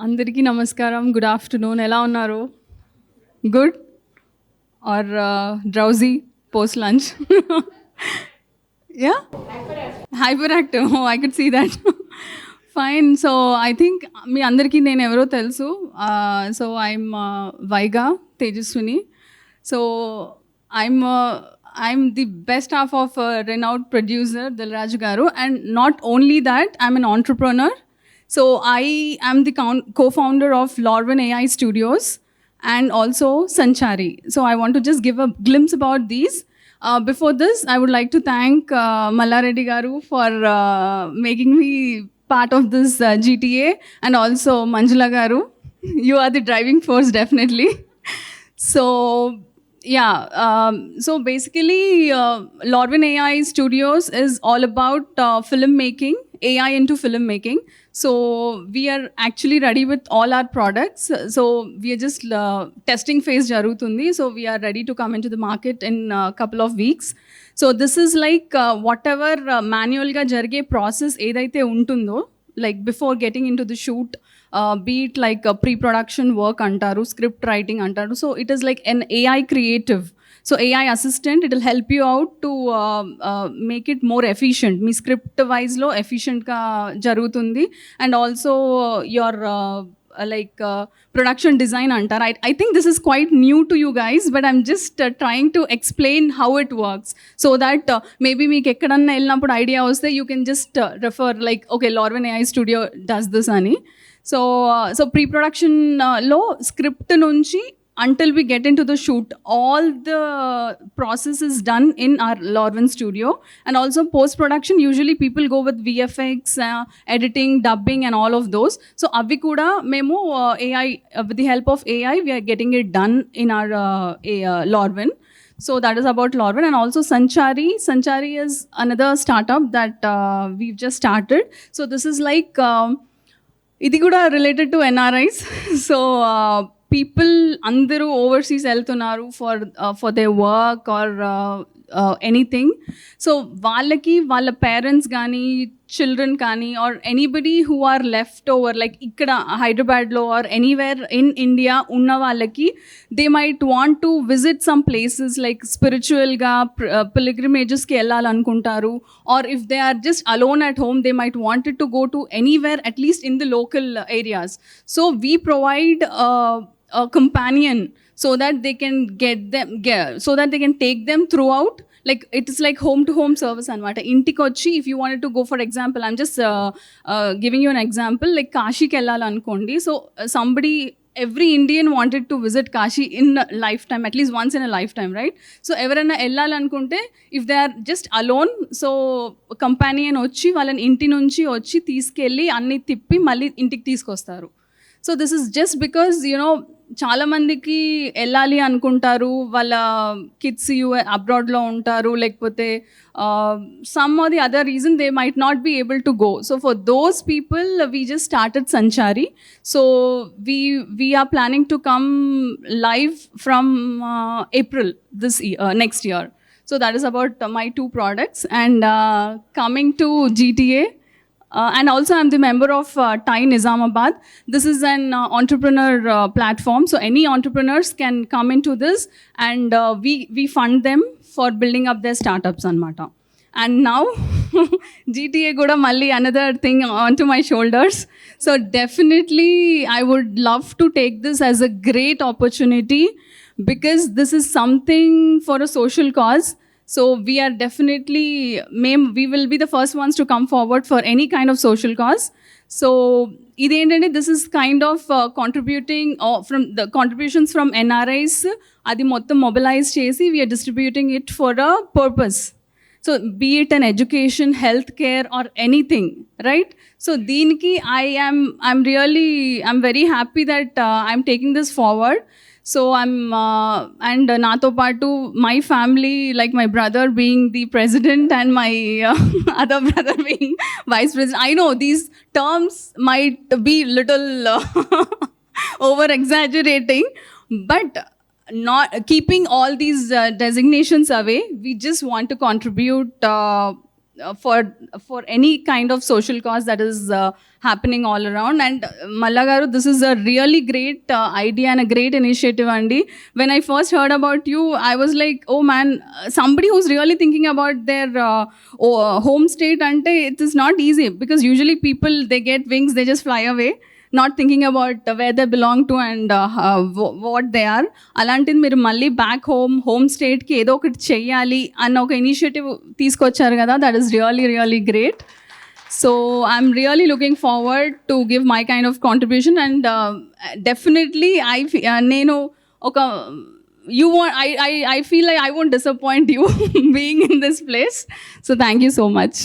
అందరికీ నమస్కారం. Good afternoon. ఎలా ఉన్నారు? Good or drowsy post lunch? Yeah? Hyperactive. Oh, I could see that. Fine. So I think మీ అందరికీ నేను ఎవరో తెలుసు. So I'm Vaiga Tejaswini. So I'm the best half of a renowned producer Dilraj Garu, and not only that, I'm an entrepreneur. So I am the co-founder of Lorwin AI Studios and also Sanchari. So I want to just give a glimpse about these. Before this, I would like to thank Malla Reddy Garu for making me part of this GTA, and also Manjula Garu. You are the driving force, definitely. So yeah, so basically Lorwin AI Studios is all about filmmaking, AI into filmmaking. So we are actually ready with all our products. So we are just testing phase jarutundi. So we are ready to come into the market in a couple of weeks. So this is like whatever manual ga jarge process edaithe untundo, like before getting into the shoot, be it like a pre-production work antaru, script writing antaru. So it is like an AI creative. So AI assistant, it will help you out to make it more efficient. Me script wise lo efficient ka jarutundi, and also your production design antar. I think this is quite new to you guys, but I'm just trying to explain how it works, so that maybe meeku ekkadanna ellinappudu idea vaste you can just refer like, okay, Lorwin AI Studio does this ani. So pre-production lo script nunchi until we get into the shoot, all the process is done in our Lorwin studio. And also post-production, usually people go with VFX, editing, dubbing and all of those. So avi kuda memo AI, with the help of AI, we are getting it done in our Lorwin. So that is about Lorwin. And also Sanchari. Sanchari is another startup that we've just started. So this is like, ఇది కూడా related to NRIs. So people అందరూ overseas వెళ్తున్నారు for they work or anything. So వాళ్ళకి వాళ్ళ parents కానీ children కానీ or anybody who are left over, like ఇక్కడ హైదరాబాద్లో ఆర్ ఎనీవేర్ ఇన్ ఇండియా ఉన్న వాళ్ళకి, they might want to visit some places like స్పిరిచువల్గా పిలిగ్రిమేజెస్కి వెళ్ళాలనుకుంటారు, or if they are just alone at home, they might wanted to go to anywhere at least in the local areas. So we provide a companion so that they can so that they can take them throughout. Like it is like home to home service anamata. Intiki vachi, if you wanted to go, for example, I'm just giving you an example, like Kashi ki ellalanukondi. So somebody, every Indian wanted to visit Kashi in a lifetime, at least once in a lifetime, right? So ఎవరైనా వెళ్ళాలనుకుంటే, if they are just alone, so companion వచ్చి వాళ్ళని ఇంటి నుంచి వచ్చి తీసుకెళ్ళి అన్ని తిప్పి మళ్ళీ ఇంటికి తీసుకొస్తారు. So this is just because చాలా మందికి వెళ్ళాలి అనుకుంటారు, వాళ్ళ కిడ్స్ అబ్రాడ్లో ఉంటారు, లేకపోతే some or the other reason they might not be able to go. So for those people we just started Sanchari. So we are planning to come live from April this year, next year. So that is about my two products. And coming to GTA, and also I'm the member of TiE Nizamabad. This is an entrepreneur platform. So any entrepreneurs can come into this, and we fund them for building up their startups anamata. And now GTA kuda malli another thing onto my shoulders. So definitely I would love to take this as a great opportunity, because this is something for a social cause. So we are definitely, we will be the first ones to come forward for any kind of social cause. So idendante, this is kind of contributing from the contributions from NRIs, adi mottham mobilize chesi we are distributing it for a purpose. So be it an education, healthcare or anything, right? So deeniki I'm very happy that I'm taking this forward. So I'm and nato paatu my family, like my brother being the president and my other brother being vice president. I know these terms might be little over exaggerating, but not keeping all these designations away, we just want to contribute for any kind of social cause that is happening all around. And Malla garu, this is a really great idea and a great initiative, Andy. When I first heard about you, I was like, oh man, somebody who's really thinking about their home state, ante it is not easy, because usually people, they get wings, they just fly away, not thinking about where they belong to and what they are. అలాంటిది మీరు మళ్ళీ back home స్టేట్కి ఏదో ఒకటి చెయ్యాలి అన్న ఒక initiative తీసుకొచ్చారు కదా, that is really great. So I'm really looking forward to give my kind of contribution. And definitely నేను ఒక I feel like I won't disappoint you being in this place. So thank you so much.